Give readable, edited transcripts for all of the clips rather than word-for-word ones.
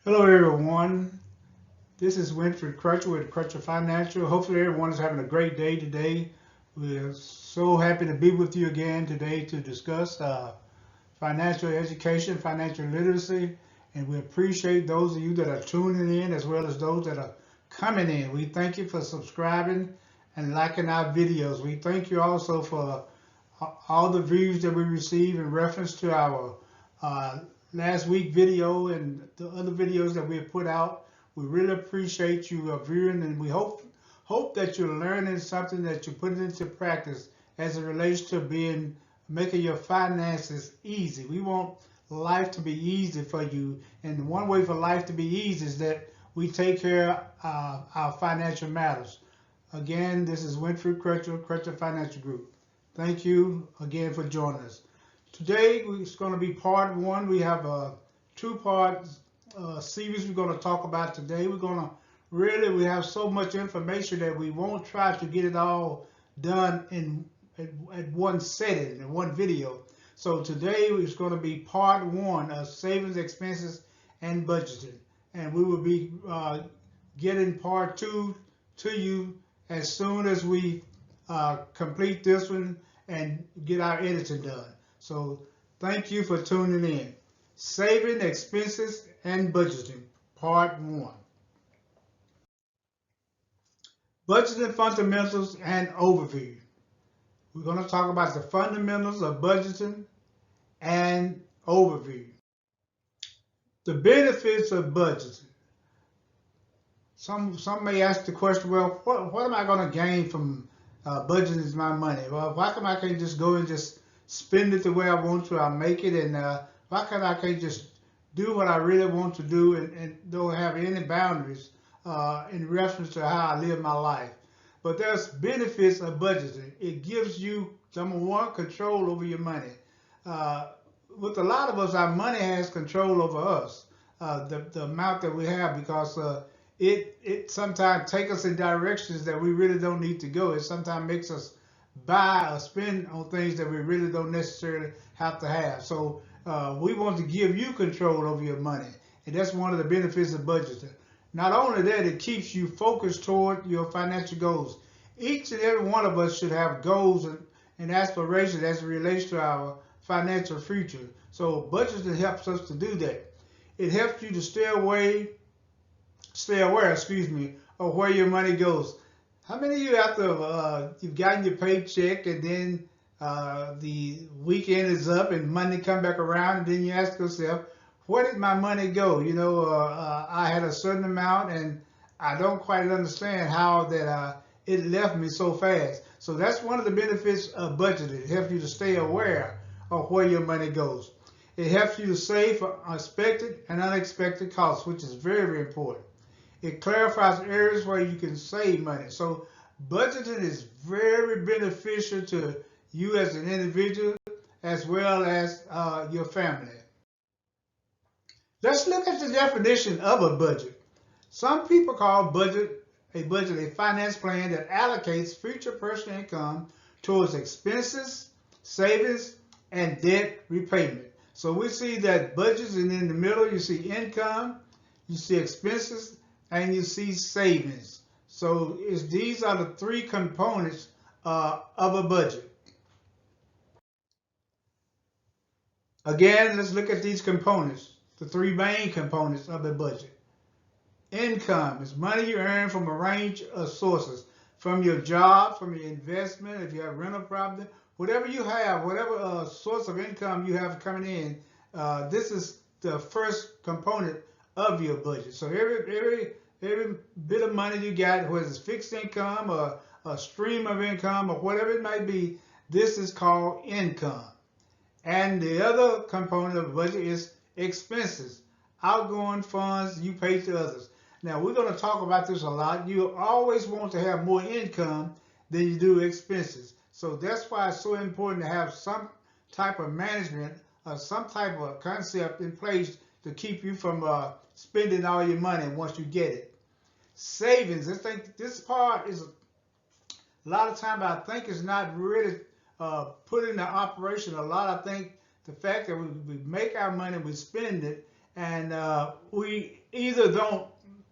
Hello everyone, this is Winfred Crutcher with Crutcher Financial. Hopefully everyone is having a great day today. We're so happy to be with you again today to discuss financial education, financial literacy, and we appreciate those of you that are tuning in as well as those that are coming in. We thank you for subscribing and liking our videos. We thank you also for all the views that we receive in reference to our uh, last week video and the other videos that we have put out. We really appreciate you viewing, and we hope that you're learning something that you're putting into practice as it relates to making your finances easy. We want life to be easy for you, and one way for life to be easy is that we take care of our financial matters. Again, this is Winfred Crutcher, Crutcher Financial Group. Thank you again for joining us. Today it's going to be part one. We have a two-part series we're going to talk about today. We have so much information that we won't try to get it all done at one setting, in one video. So today is going to be part one of savings, expenses, and budgeting. And we will be getting part two to you as soon as we complete this one and get our editing done. So thank you for tuning in. Saving, expenses, and budgeting, part one. Budgeting fundamentals and overview. We're going to talk about the fundamentals of budgeting and overview. The benefits of budgeting. Some may ask the question, well, what am I going to gain from budgeting my money? Well, why come I can't just go and just spend it the way I want to? I make it, and why can't I can't just do what I really want to do and don't have any boundaries in reference to how I live my life? But there's benefits of budgeting. It gives you, number one, control over your money. With a lot of us, our money has control over us, the amount that we have, because it sometimes takes us in directions that we really don't need to go. It sometimes makes us buy or spend on things that we really don't necessarily have to have. So we want to give you control over your money, and that's one of the benefits of budgeting. Not only that, it keeps you focused toward your financial goals. Each and every one of us should have goals and aspirations as it relates to our financial future. So budgeting helps us to do that. It helps you to stay aware, of where your money goes. How many of you after you've gotten your paycheck and then the weekend is up and money come back around, and then you ask yourself, where did my money go? I had a certain amount and I don't quite understand how that it left me so fast. So that's one of the benefits of budgeting. It helps you to stay aware of where your money goes. It helps you to save for expected and unexpected costs, which is very, very important. It clarifies areas where you can save money. So budgeting is very beneficial to you as an individual as well as your family. Let's look at the definition of a budget. Some people call budget a finance plan that allocates future personal income towards expenses, savings, and debt repayment. So we see that budgets, and in the middle you see income, you see expenses, and you see savings. So these are the three components of a budget. Again, let's look at these components, the three main components of a budget. Income is money you earn from a range of sources, from your job, from your investment, if you have rental property, whatever you have, whatever source of income you have coming in, this is the first component of your budget. So every bit of money you got, whether it's fixed income or a stream of income or whatever it might be, this is called income. And the other component of the budget is expenses, outgoing funds you pay to others. Now, we're going to talk about this a lot. You always want to have more income than you do expenses. So that's why it's so important to have some type of management or some type of concept in place to keep you from spending all your money once you get it. Savings, I think this part is a lot of time I think is not really put into operation a lot. I think the fact that we make our money, we spend it, and we either don't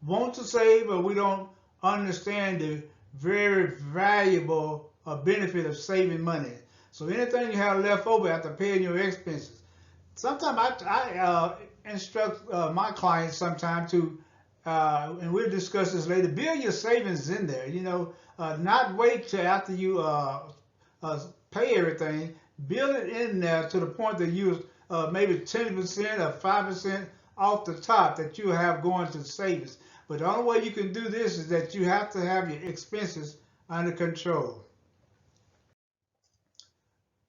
want to save or we don't understand the very valuable benefit of saving money. So anything you have left over after paying your expenses. Sometimes I instruct my clients sometimes to, and we'll discuss this later, build your savings in there. Not wait till after you uh, pay everything. Build it in there to the point that you maybe 10% or 5% off the top that you have going to savings. But the only way you can do this is that you have to have your expenses under control.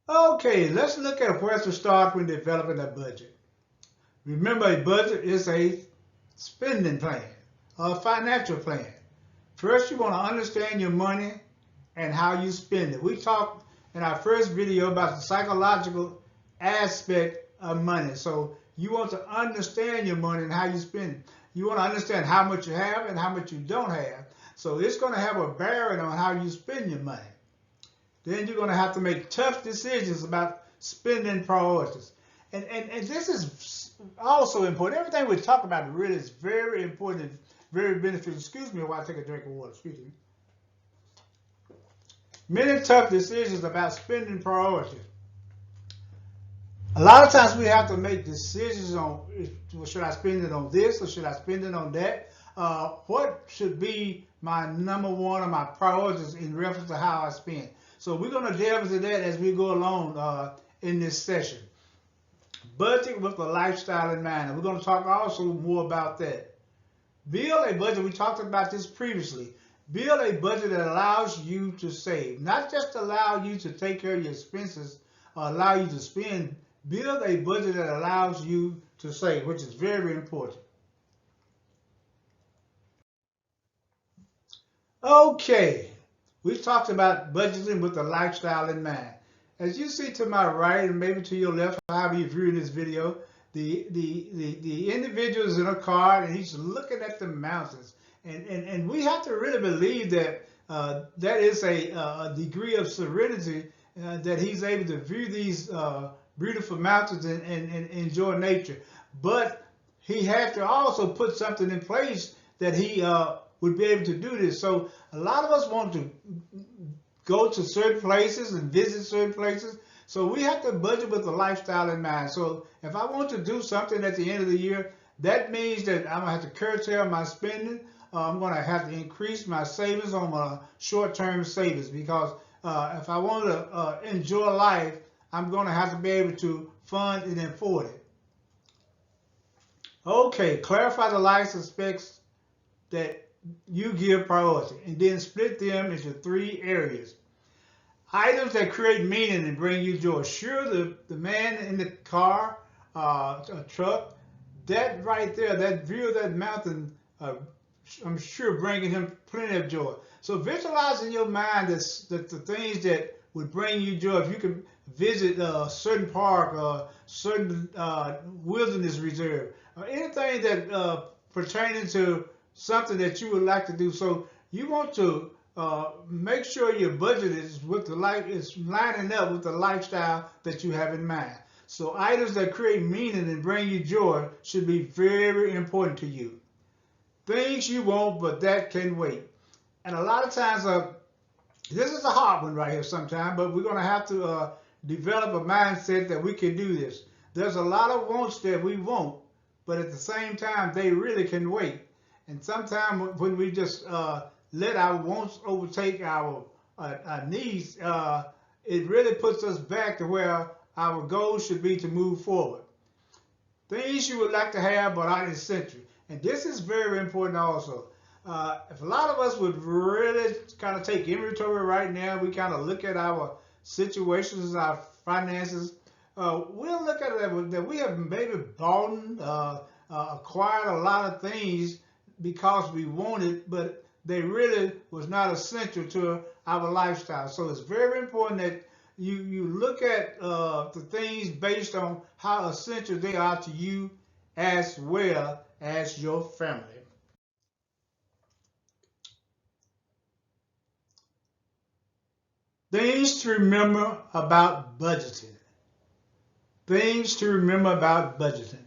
Okay, let's look at where to start when developing a budget. Remember, a budget is a spending plan, a financial plan. First, you want to understand your money and how you spend it. We talked in our first video about the psychological aspect of money. So you want to understand your money and how you spend it. You want to understand how much you have and how much you don't have. So it's going to have a bearing on how you spend your money. Then you're going to have to make tough decisions about spending priorities. And this is also important. Everything we talk about really is very important, very beneficial. Excuse me while I take a drink of water. Excuse me. Many tough decisions about spending priorities. A lot of times we have to make decisions on, should I spend it on this or should I spend it on that? What should be my number one or my priorities in reference to how I spend? So we're going to delve into that as we go along in this session. Budget with a lifestyle in mind. And we're going to talk also more about that. Build a budget. We talked about this previously. Build a budget that allows you to save. Not just allow you to take care of your expenses or allow you to spend. Build a budget that allows you to save, which is very important. Okay, we talked about budgeting with a lifestyle in mind. As you see to my right and maybe to your left, however you view this video, the individual is in a car and he's looking at the mountains. And we have to really believe that that is a degree of serenity that he's able to view these beautiful mountains and enjoy nature. But he had to also put something in place that he would be able to do this. So a lot of us want to go to certain places and visit certain places. So we have to budget with the lifestyle in mind. So if I want to do something at the end of the year, that means that I'm going to have to curtail my spending. I'm going to have to increase my savings on my short-term savings because if I want to enjoy life, I'm going to have to be able to fund and afford it. Okay, clarify the life aspects that you give priority and then split them into 3 areas. Items that create meaning and bring you joy. Sure, the man in the car, a truck, that right there, that view of that mountain, I'm sure bringing him plenty of joy. So visualize in your mind that the things that would bring you joy. If you can visit a certain park or certain wilderness reserve, or anything that pertaining to something that you would like to do. So you want to make sure your budget is with the is lining up with the lifestyle that you have in mind. So items that create meaning and bring you joy should be very important to you. Things you want, but that can wait. And a lot of times, this is a hard one right here sometimes, but we're going to have to develop a mindset that we can do this. There's a lot of wants that we want, but at the same time, they really can wait. And sometimes when we just let our wants overtake our needs, it really puts us back to where our goals should be to move forward. Things you would like to have but aren't essential. And this is very important also. If a lot of us would really kind of take inventory right now, we kind of look at our situations, our finances, we'll look at it that we have maybe bought, acquired a lot of things because we wanted, but they really was not essential to our lifestyle. So it's very important that you look at the things based on how essential they are to you as well as your family. Things to remember about budgeting. Things to remember about budgeting.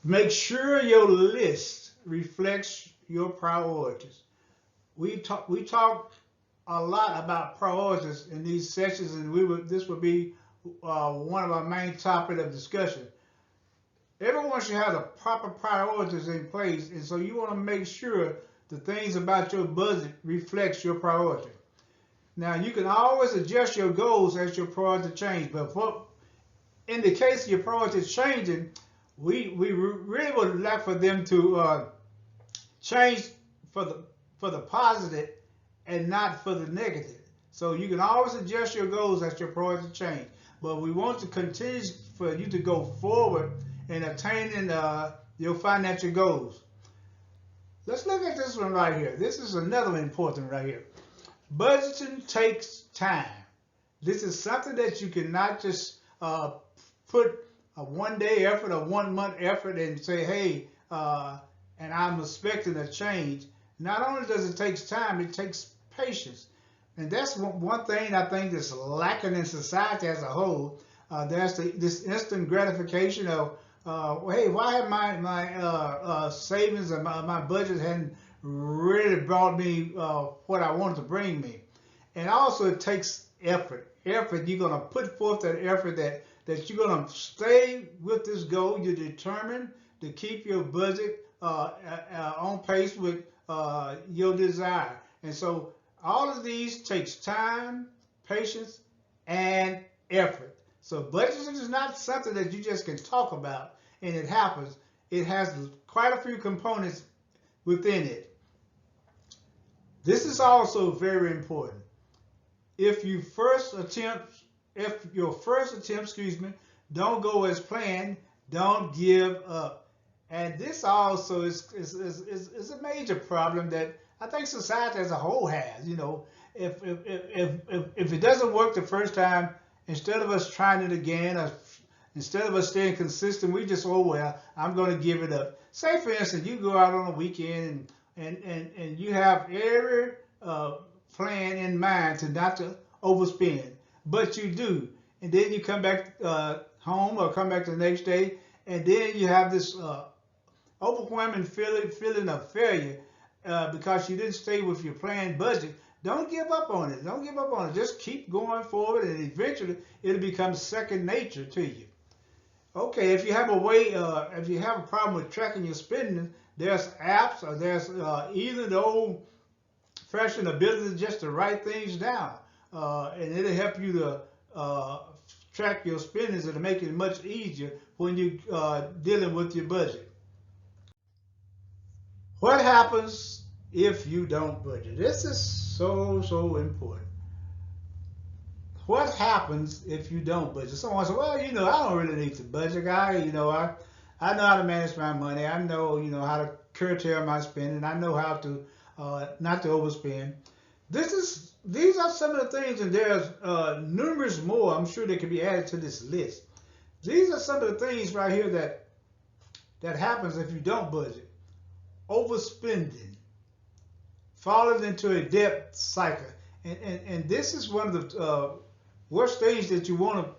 Make sure your list reflects your priorities. We talk a lot about priorities in these sessions, and this would be one of our main topic of discussion. Everyone should have the proper priorities in place, and so you want to make sure the things about your budget reflects your priority. Now, you can always adjust your goals as your priority change, but in the case of your priorities changing, we really would like for them to change for the positive and not for the negative. So you can always adjust your goals as your priority change, but we want to continue for you to go forward in attaining your financial goals. Let's look at this one right here. This is another important right here. Budgeting takes time. This is something that you cannot just put a 1 day effort or 1 month effort and say, hey, and I'm expecting a change. Not only does it take time, it takes patience. And that's one thing I think that's lacking in society as a whole. There's this instant gratification of, hey, why have my savings and my budget hadn't really brought me what I wanted to bring me. And also it takes effort. Effort, you're going to put forth that effort that you're going to stay with this goal. You're determined to keep your budget on pace with your desire. And so all of these takes time, patience, and effort. So budgeting is not something that you just can talk about and it happens. It has quite a few components within it. This is also very important. If your first attempt, don't go as planned, don't give up. And this also is a major problem that I think society as a whole has. You know, if it doesn't work the first time, instead of us trying it again, or instead of us staying consistent, we just, oh well, I'm going to give it up. Say for instance, you go out on a weekend and you have every plan in mind to not to overspend, but you do, and then you come back home or come back the next day, and then you have this overwhelming feeling of failure because you didn't stay with your planned budget. Don't give up on it. Don't give up on it. Just keep going forward, and eventually it'll become second nature to you. Okay, if you have if you have a problem with tracking your spending, there's apps or there's either the old fashioned ability just to write things down, and it'll help you to track your spendings and make it much easier when you're dealing with your budget. What happens if you don't budget? This is so important. What happens if you don't budget? Someone says, well, I don't really need to budget. I know how to manage my money. I know, how to curtail my spending. I know how to not to overspend. These are some of the things, and there's numerous more. I'm sure they can be added to this list. These are some of the things right here that happens if you don't budget. Overspending, falling into a debt cycle, and this is one of the worst things that you want to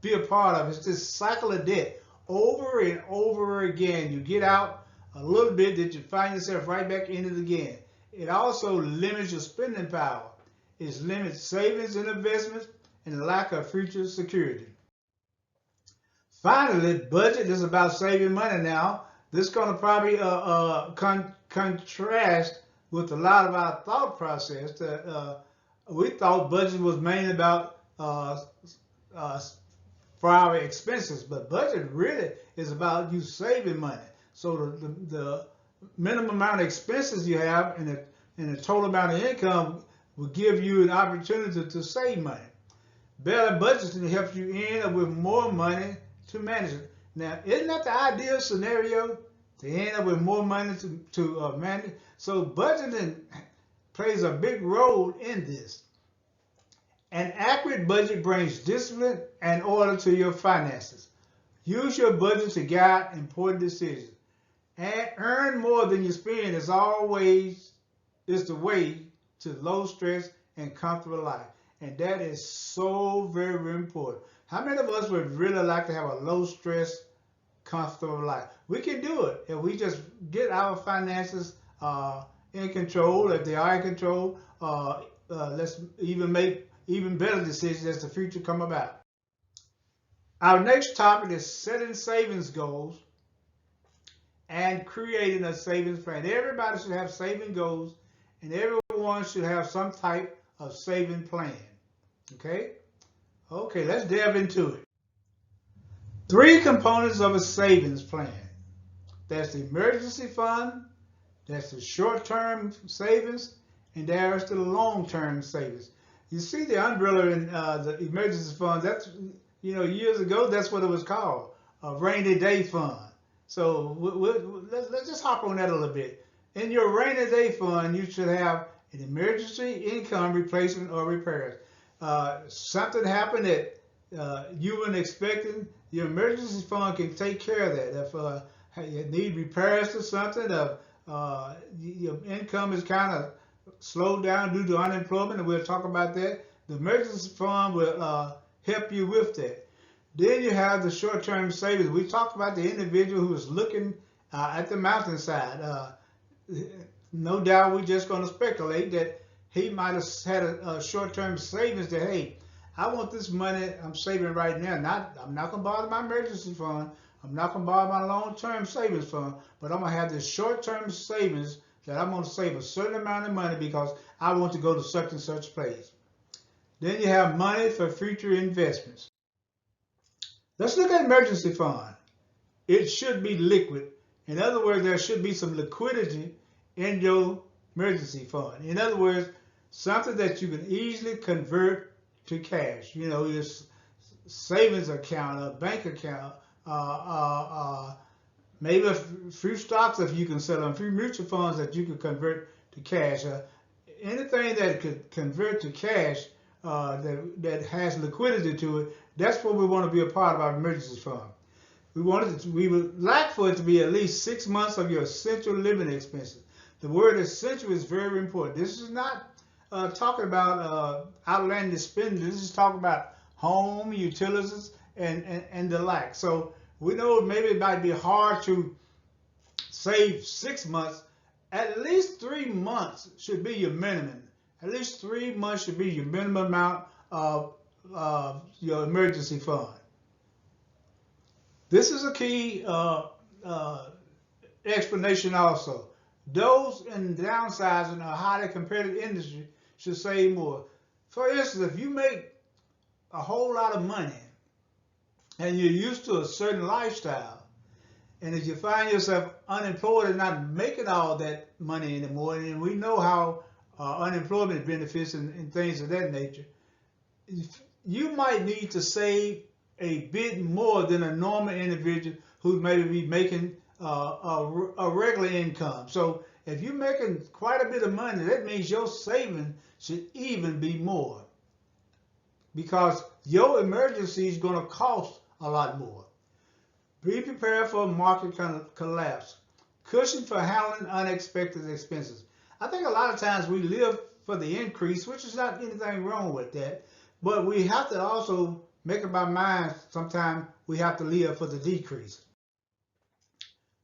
be a part of. It's this cycle of debt over and over again. You get out a little bit that you find yourself right back in it again. It also limits your spending power. It limits savings and investments and the lack of future security. Finally, budget is about saving money now. This is going to probably contrast with a lot of our thought process that we thought budget was mainly about for our expenses, but budget really is about you saving money. So the minimum amount of expenses you have and the total amount of income will give you an opportunity to save money. Better budgeting helps you end up with more money to manage it. Now, isn't that the ideal scenario? To end up with more money to manage? So budgeting plays a big role in this. An accurate budget brings discipline and order to your finances. Use your budget to guide important decisions. And earn more than you spend is the way to low stress and comfortable life. And that is so very important. How many of us would really like to have a low stress comfortable life. We can do it if we just get our finances in control. If they are in control, let's even make even better decisions as the future come about. Our next topic is setting savings goals and creating a savings plan. Everybody should have saving goals, and everyone should have some type of saving plan. Okay? Okay, let's delve into it. Three components of a savings plan. There's the emergency fund, there's the short-term savings, and there's the long-term savings. You see the umbrella in the emergency fund, that's, years ago, that's what it was called, a rainy day fund. So let's just hop on that a little bit. In your rainy day fund, you should have an emergency income replacement or repairs. Something happened that you weren't expecting, your emergency fund can take care of that. If you need repairs to something, your income is kind of slowed down due to unemployment, and we'll talk about that, the emergency fund will help you with that. Then you have the short-term savings. We talked about the individual who is looking at the mountainside. No doubt we're just going to speculate that he might have had a short-term savings that, hey, I want this money I'm saving right now. I'm not going to bother my emergency fund. I'm not going to bother my long-term savings fund, but I'm going to have this short-term savings that I'm going to save a certain amount of money because I want to go to such and such place. Then you have money for future investments. Let's look at emergency fund. It should be liquid. In other words, there should be some liquidity in your emergency fund. In other words, something that you can easily convert to cash. Your savings account, a bank account, maybe a few stocks if you can sell them, a few mutual funds that you can convert to cash. Anything that could convert to cash that has liquidity to it, that's what we want to be a part of our emergency fund. We would like for it to be at least 6 months of your essential living expenses. The word essential is very important. This is not talking about outlandish spending. This is talking about home, utilities, and the like. So we know maybe it might be hard to save 6 months. At least 3 months should be your minimum. At least 3 months should be your minimum amount of your emergency fund. This is a key explanation also. Those in downsizing or highly competitive industry should save more. For instance, if you make a whole lot of money and you're used to a certain lifestyle, and if you find yourself unemployed and not making all that money anymore, and we know how unemployment benefits and things of that nature, you might need to save a bit more than a normal individual who maybe be making a regular income. So if you're making quite a bit of money, that means your saving should even be more, because your emergency is going to cost a lot more. Be prepared for a market collapse. Cushion for handling unexpected expenses. I think a lot of times we live for the increase, which is not anything wrong with that, but we have to also make up our minds sometimes we have to live for the decrease.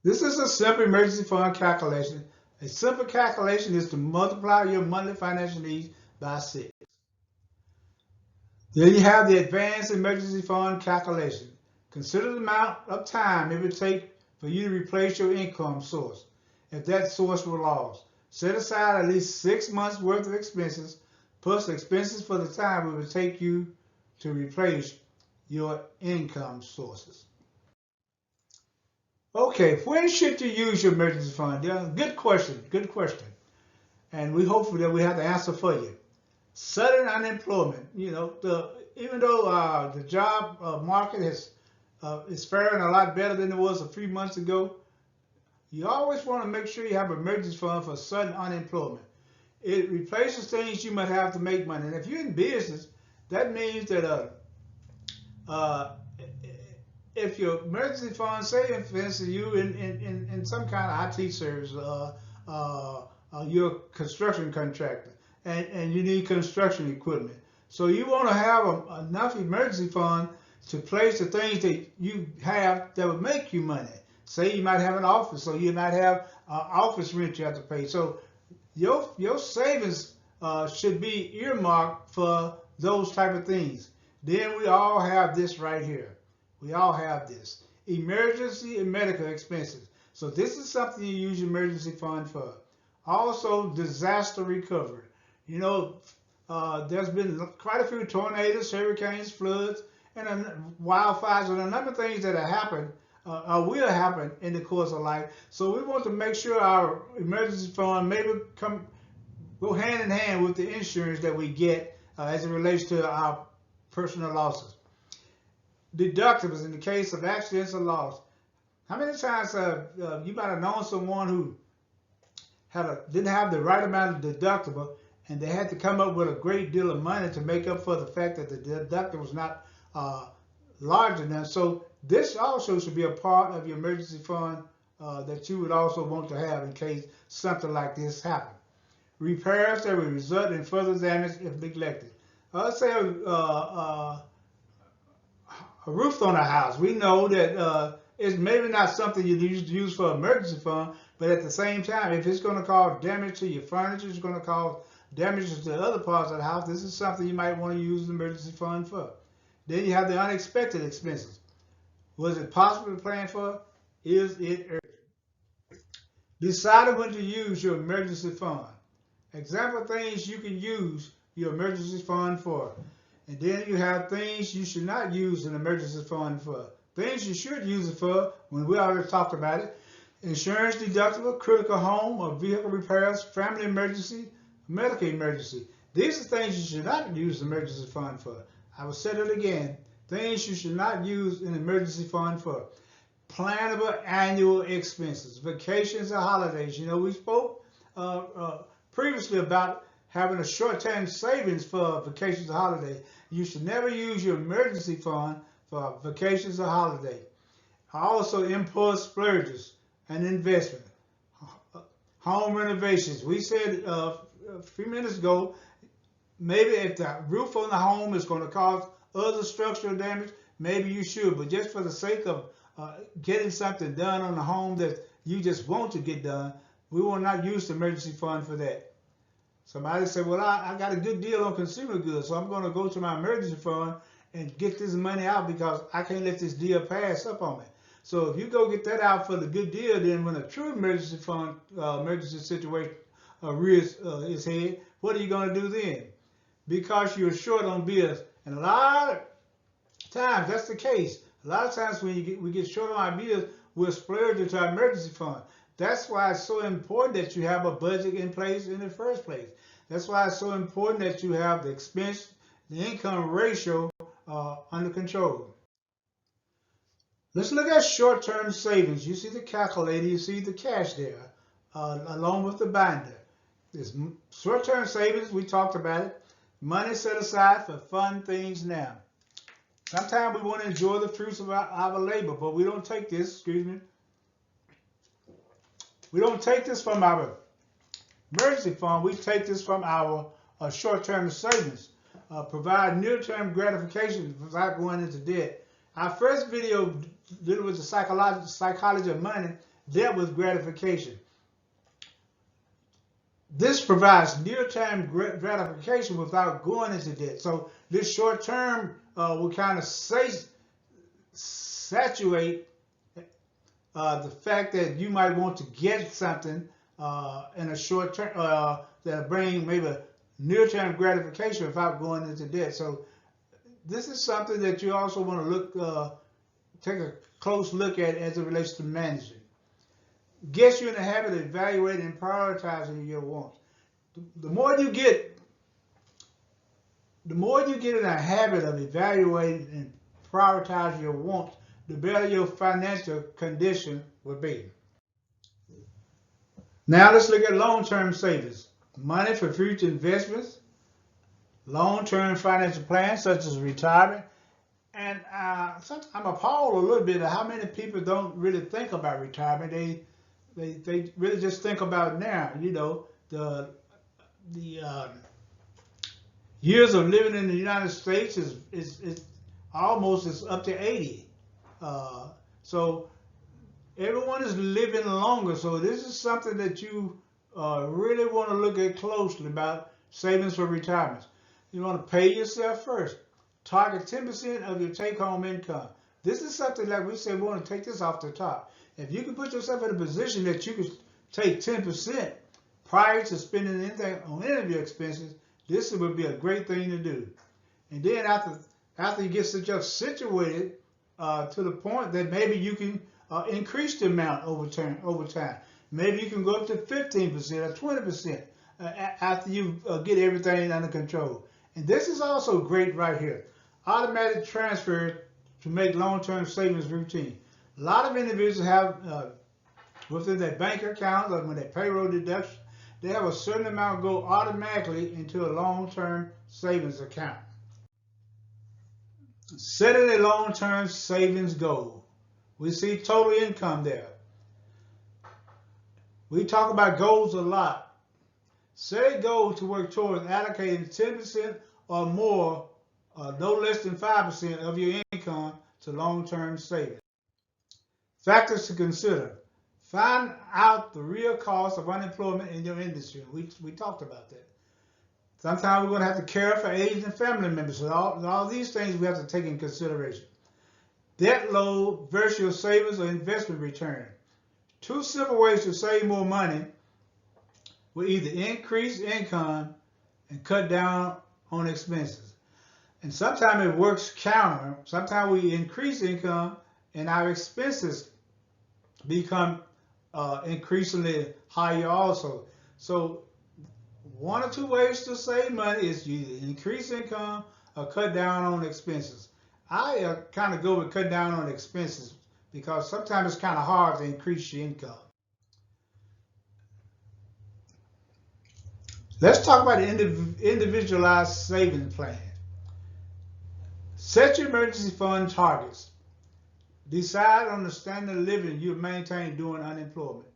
This is a simple emergency fund calculation. A simple calculation is to multiply your monthly financial needs by 6. Then you have the advanced emergency fund calculation. Consider the amount of time it would take for you to replace your income source if that source were lost. Set aside at least 6 months worth of expenses plus expenses for the time it would take you to replace your income sources. Okay, when should you use your emergency fund? Good question, good question. And we hope that we have the answer for you. Sudden unemployment, even though the job market is faring a lot better than it was a few months ago, you always want to make sure you have an emergency fund for sudden unemployment. It replaces things you might have to make money. And if you're in business, that means that if your emergency fund, say for instance you in some kind of IT service, you're a construction contractor and you need construction equipment. So you want to have enough emergency fund to place the things that you have that would make you money. Say you might have an office, so you might have office rent you have to pay. So your savings should be earmarked for those type of things. Then we all have this right here. We all have this. Emergency and medical expenses. So this is something you use your emergency fund for. Also, disaster recovery. You know, there's been quite a few tornadoes, hurricanes, floods, and wildfires, and a number of things that have happened or will happen in the course of life. So we want to make sure our emergency fund maybe go hand in hand with the insurance that we get as it relates to our personal losses. Deductibles in the case of accidents or loss. How many times you might have known someone who didn't have the right amount of deductible, and they had to come up with a great deal of money to make up for the fact that the deductible was not large enough. So this also should be a part of your emergency fund that you would also want to have in case something like this happens. Repairs that will result in further damage if neglected. Let's say a roof on a house. We know that it's maybe not something you use for emergency fund, but at the same time, if it's going to cause damage to your furniture, it's going to cause damage to other parts of the house, this is something you might want to use the emergency fund for. Then you have the unexpected expenses. Was it possible to plan for? Is it urgent? Decide when to use your emergency fund. Example things you can use your emergency fund for. And then you have things you should not use an emergency fund for. Things you should use it for, when we already talked about it. Insurance deductible, critical home or vehicle repairs, family emergency, medical emergency. These are things you should not use an emergency fund for. I will say it again. Things you should not use an emergency fund for. Plannable annual expenses, vacations or holidays. You know, we spoke previously about having a short-term savings for vacations or holidays. You should never use your emergency fund for vacations or holidays. Also, impulse splurges and investment. Home renovations. We said a few minutes ago, maybe if the roof on the home is going to cause other structural damage, maybe you should. But just for the sake of getting something done on the home that you just want to get done, we will not use the emergency fund for that. Somebody said, well, I got a good deal on consumer goods, so I'm going to go to my emergency fund and get this money out because I can't let this deal pass up on me. So if you go get that out for the good deal, then when a true emergency fund, emergency situation rears its head, what are you going to do then? Because you're short on bills. And a lot of times, that's the case. A lot of times when we get short on our bills, we'll splurge into our emergency fund. That's why it's so important that you have a budget in place in the first place. That's why it's so important that you have the expense, the income ratio under control. Let's look at short-term savings. You see the calculator, you see the cash there, along with the binder. This short-term savings, we talked about it. Money set aside for fun things now. Sometimes we want to enjoy the fruits of our labor, but we don't take this, we don't take this from our emergency fund. We take this from our short-term savings. Provide near-term gratification without going into debt. Our first video dealing with the psychology of money dealt with gratification. This provides near-term gratification without going into debt. So this short-term will kind of saturate the fact that you might want to get something in a short term that bring maybe near-term gratification without going into debt. So this is something that you also want to take a close look at as it relates to managing. Gets you in the habit of evaluating and prioritizing your wants. The more you get in a habit of evaluating and prioritizing your wants, the better your financial condition will be. Now let's look at long-term savings. Money for future investments, long-term financial plans such as retirement. And sometimes I'm appalled a little bit at how many people don't really think about retirement. They really just think about now. You know, the years of living in the United States is almost is up to 80. So everyone is living longer. So this is something that you really want to look at closely about savings for retirement. You want to pay yourself first. Target 10% of your take-home income. This is something like we said, we want to take this off the top. If you can put yourself in a position that you can take 10% prior to spending anything on any of your expenses, this would be a great thing to do. And then after you get yourself situated to the point that maybe you can increase the amount over time. Maybe you can go up to 15% or 20% after you get everything under control. And this is also great right here. Automatic transfer to make long-term savings routine. A lot of individuals have within their bank account or when their payroll deduction, they have a certain amount go automatically into a long-term savings account. Setting a long-term savings goal. We see total income there. We talk about goals a lot. Set a goal to work towards allocating 10% or more, no less than 5% of your income to long-term savings. Factors to consider. Find out the real cost of unemployment in your industry. We talked about that. Sometimes we're going to have to care for aging family members. So all these things we have to take in consideration. Debt load versus your savings or investment return. Two simple ways to save more money will either increase income and cut down on expenses. And sometimes it works counter. Sometimes we increase income and our expenses become increasingly higher also. So one or two ways to save money is you either increase income or cut down on expenses. I kind of go with cut down on expenses because sometimes it's kind of hard to increase your income. Let's talk about the individualized savings plan. Set your emergency fund targets. Decide on the standard of living you maintain during unemployment.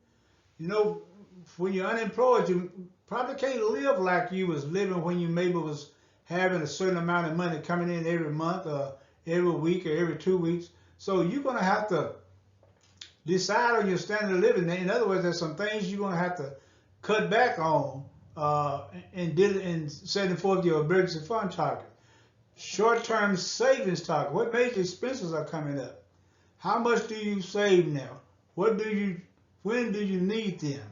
You know, when you're unemployed, you probably can't live like you was living when you maybe was having a certain amount of money coming in every month or every week or every 2 weeks. So you're going to have to decide on your standard of living. In other words, there's some things you're going to have to cut back on in setting forth your emergency fund target. Short-term savings target. What major expenses are coming up? How much do you save now? When do you need them?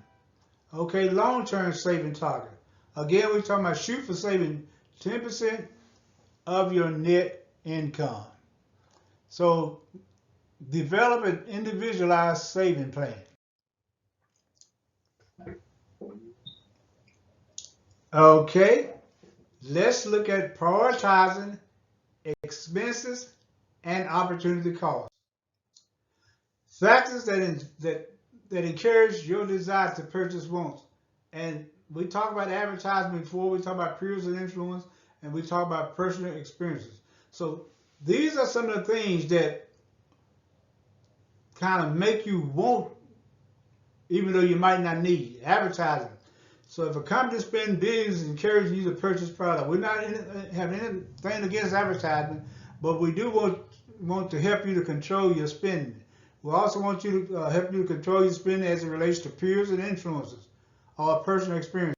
Okay, long-term saving target. Again, we're talking about shoot for saving 10% of your net income. So develop an individualized saving plan. Okay, let's look at prioritizing expenses and opportunity costs. Factors that encourage your desire to purchase wants. And we talked about advertising before, we talked about peers and influence, and we talked about personal experiences. So these are some of the things that kind of make you want, even though you might not need it. Advertising. So if a company spends billions encouraging you to purchase product, we're not having anything against advertising, but we do want to help you to control your spending. We also want you to help you to control your spending as it relates to peers and influences or personal experiences.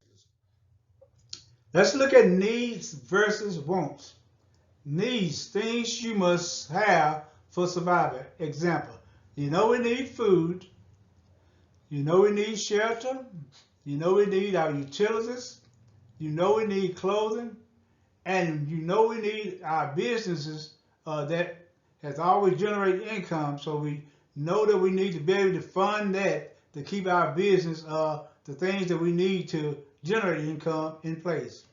Let's look at needs versus wants. Needs, things you must have for survival. Example, you know we need food, you know we need shelter, you know we need our utilities, you know we need clothing, and you know we need our businesses that has always generated income, so we know that we need to be able to fund that to keep our business, the things that we need to generate income in place.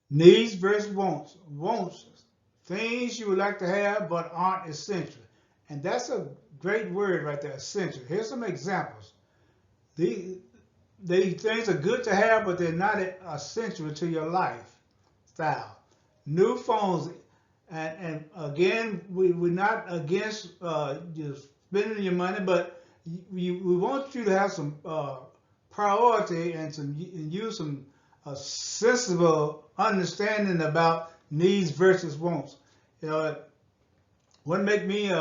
Needs versus wants. Wants, things you would like to have but aren't essential. And that's a great word right there, essential. Here's some examples. These things are good to have, but they're not essential to your lifestyle. New phones. And again, we're not against just spending your money, but we want you to have some priority and use some sensible understanding about needs versus wants. You know, it wouldn't make me,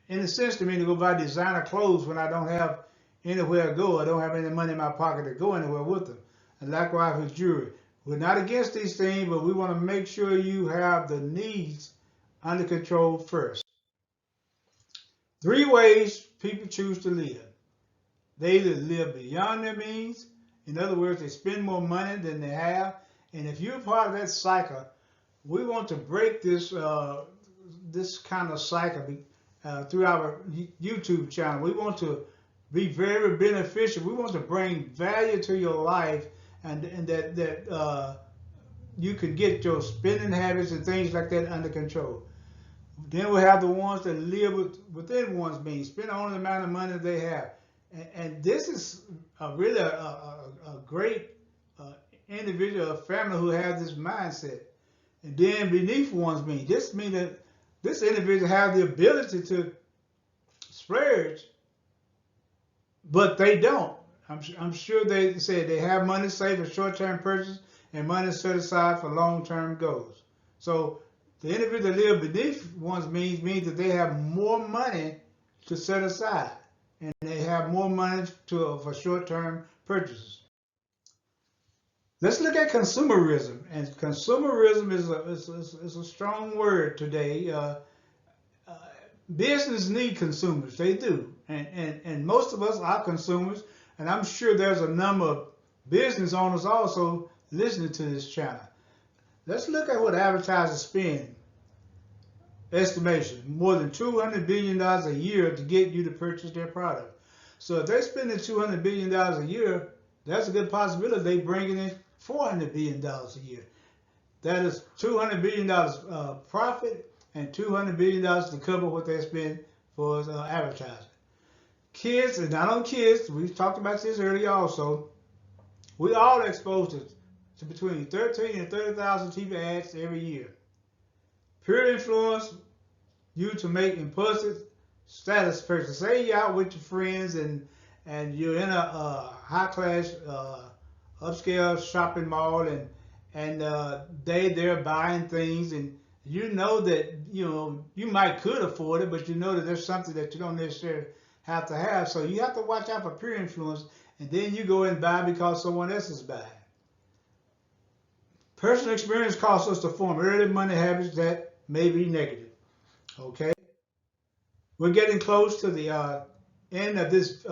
any sense to me to go buy designer clothes when I don't have anywhere to go. I don't have any money in my pocket to go anywhere with them. And likewise with jewelry. We're not against these things, but we want to make sure you have the needs under control first. 3 ways people choose to live. They either live beyond their means. In other words, they spend more money than they have. And if you're part of that cycle, we want to break this this kind of cycle through our YouTube channel. We want to be very beneficial. We want to bring value to your life, and that you can get your spending habits and things like that under control. Then we have the ones that live within one's means, spend only the amount of money they have. And this is really a great individual, a family who has this mindset. And then beneath one's means, this means that this individual has the ability to splurge, but they don't. I'm sure they say they have money saved for short-term purchase and money set aside for long-term goals. So the individual that live beneath one's means that they have more money to set aside, and they have more money for short-term purchases. Let's look at consumerism, and consumerism is a strong word today. Business need consumers, they do, and most of us are consumers, and I'm sure there's a number of business owners also listening to this channel. Let's look at what advertisers spend. Estimation, more than $200 billion a year to get you to purchase their product. So if they're spending $200 billion a year, that's a good possibility they bringing in $400 billion a year. That is $200 billion profit and $200 billion to cover what they spend for advertising. Kids, and not on kids, we've talked about this earlier also, we all are exposed to between 13 and 30,000 TV ads every year. Peer influence you to make impulsive status purchases. Say you're out with your friends and you're in a high-class upscale shopping mall, and they're buying things, and you know that you might could afford it, but you know that there's something that you don't necessarily have to have. So you have to watch out for peer influence, and then you go and buy because someone else is buying. Personal experience causes us to form early money habits that may be negative. Okay, we're getting close to the end of this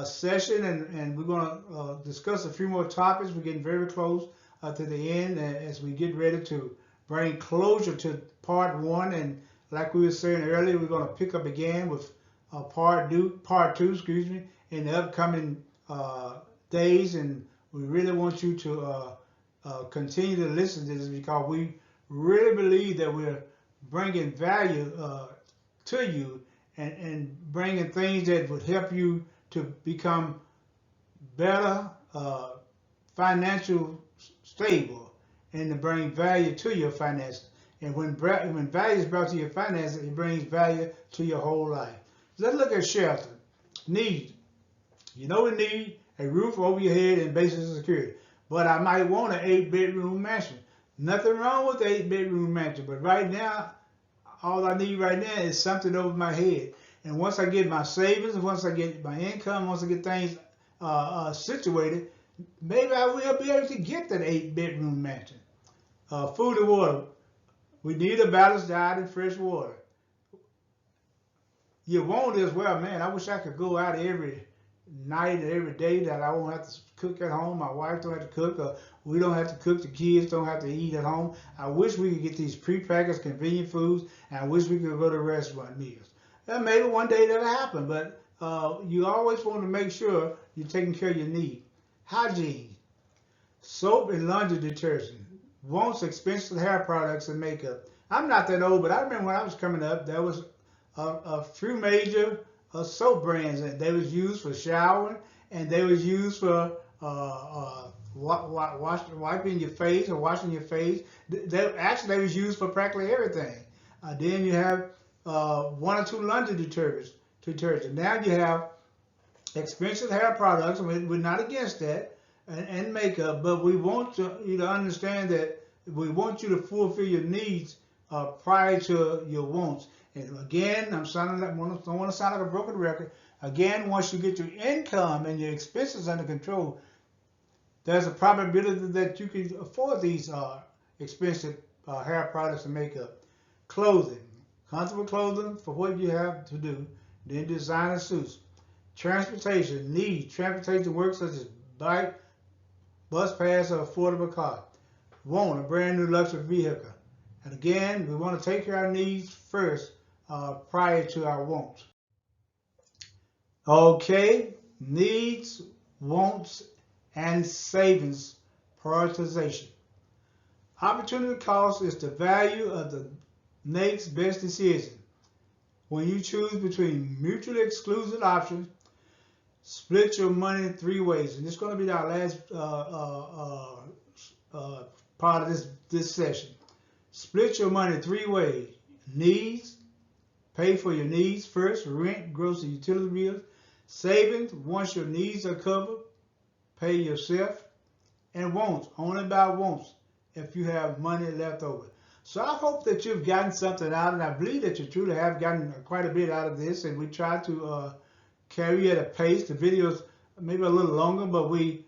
session, and we're going to discuss a few more topics. We're getting very close to the end as we get ready to bring closure to part 1. And like we were saying earlier, we're going to pick up again with part 2, in the upcoming days. And we really want you to continue to listen to this, because we really believe that we're bringing value to you, and bringing things that would help you to become better, financial stable, and to bring value to your finances. And when value is brought to your finances, it brings value to your whole life. Let's look at shelter. Need. We need a roof over your head and basic security. But I might want an 8-bedroom mansion. Nothing wrong with the 8-bedroom mansion, but right now, all I need right now is something over my head. And once I get my savings, once I get my income, once I get things situated, maybe I will be able to get that 8-bedroom mansion. Food and water. We need a balanced diet and fresh water. You want as well, man. I wish I could go out every night and every day, that I won't have to cook at home. My wife don't have to cook, or we don't have to cook. The kids don't have to eat at home. I wish we could get these prepackaged convenient foods, and I wish we could go to restaurant meals. And maybe one day that'll happen, but you always want to make sure you're taking care of your need. Hygiene. Soap and laundry detergent. Wants expensive hair products and makeup. I'm not that old, but I remember when I was coming up, there was a few major soap brands, and they was used for showering, and they was used for wiping your face or washing your face. They was used for practically everything. Then you have 1 or 2 laundry detergents. Now you have expensive hair products, and we're not against that, and makeup, but we want you to understand that we want you to fulfill your needs prior to your wants. And again, I don't want to sound like a broken record. Again, once you get your income and your expenses under control, there's a probability that you can afford these expensive hair products and makeup. Clothing, comfortable clothing for what you have to do. Then designer suits. Transportation, need transportation work such as bike, bus pass, or affordable car. Want a brand new luxury vehicle. And again, we want to take care of our needs first prior to our wants. Okay, needs, wants, and savings prioritization. Opportunity cost is the value of the next best decision. When you choose between mutually exclusive options, split your money in 3 ways. And this is going to be our last part of this session. Split your money 3 ways. Needs, pay for your needs first, rent, grocery, utility bills. Savings, once your needs are covered, pay yourself. And wants, only buy wants if you have money left over. So I hope that you've gotten something out, and I believe that you truly have gotten quite a bit out of this, and we try to carry at a pace. The videos maybe a little longer, but we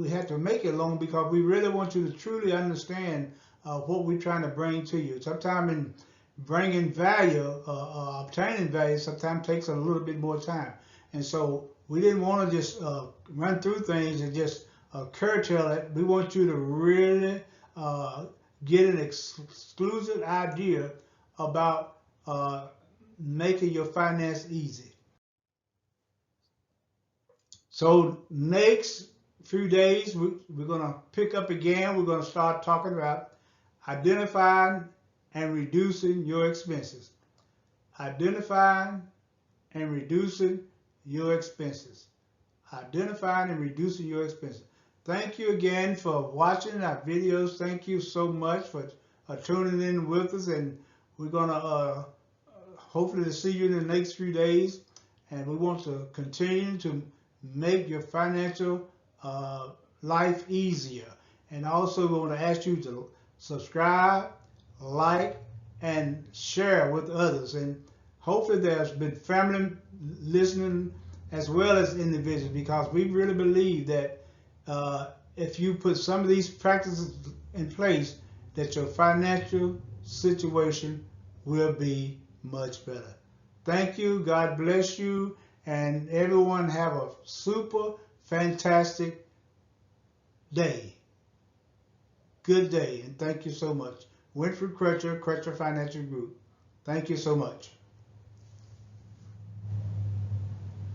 have to make it long because we really want you to truly understand what we're trying to bring to you. Sometimes in bringing value, obtaining value, sometimes takes a little bit more time. And so we didn't want to just run through things and just curtail it. We want you to really get an exclusive idea about making your finance easy. So next few days, we're going to pick up again. We're going to start talking about identifying and reducing your expenses. Identifying and reducing your expenses. Identifying and reducing your expenses. Thank you again for watching our videos. Thank you so much for tuning in with us, and we're going to hopefully see you in the next few days, and we want to continue to make your financial life easier. And also we want to ask you to subscribe, like, and share with others. And hopefully there's been family listening as well as individuals, because we really believe that if you put some of these practices in place, that your financial situation will be much better. Thank you. God bless you. And everyone have a super fantastic day. Good day. And thank you so much. Winfred Crutcher, Crutcher Financial Group. Thank you so much.